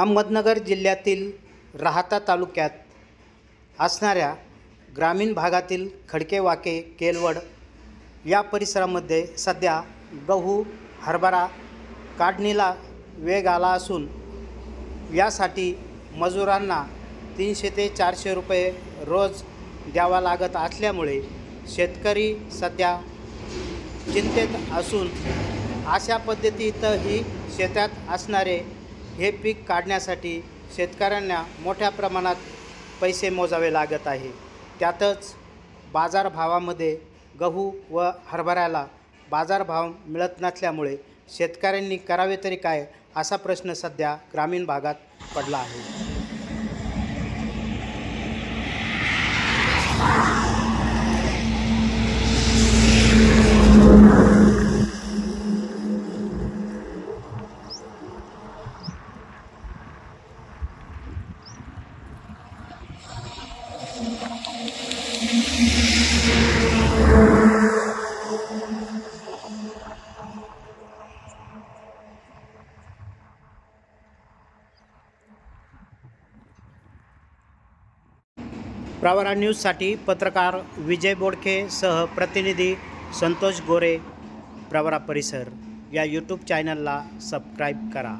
अहमदनगर जिल्ह्यातील राहाता तालुक्यात असणाऱ्या ग्रामीण भागातील खडकेवाके केलवड या परिसरामध्ये सध्या गहू हरभरा काढणीला वेग आला असून यासाठी मजुरांना 300 ते 400 रुपये रोज द्यावा लागत असल्यामुळे शेतकरी सध्या चिंतेत असून अशा पद्धतीतही शेतात असणारे हे पीक काढण्यासाठी शेतकऱ्यांना मोठ्या प्रमाणात पैसे मोजावे लागत आहे। त्यातच बाजारभावामध्ये गहू व हरभऱ्याला बाजारभाव मिळत नसल्यामुळे शेतकऱ्यांनी करावे तरी काय असा प्रश्न सध्या ग्रामीण भागात पडला आहे। प्रवरा न्यूजसाठी पत्रकार विजय बोडखे सह प्रतिनिधी संतोष गोरे। प्रवरा परिसर या यूट्यूब चॅनलला सबस्क्राईब करा।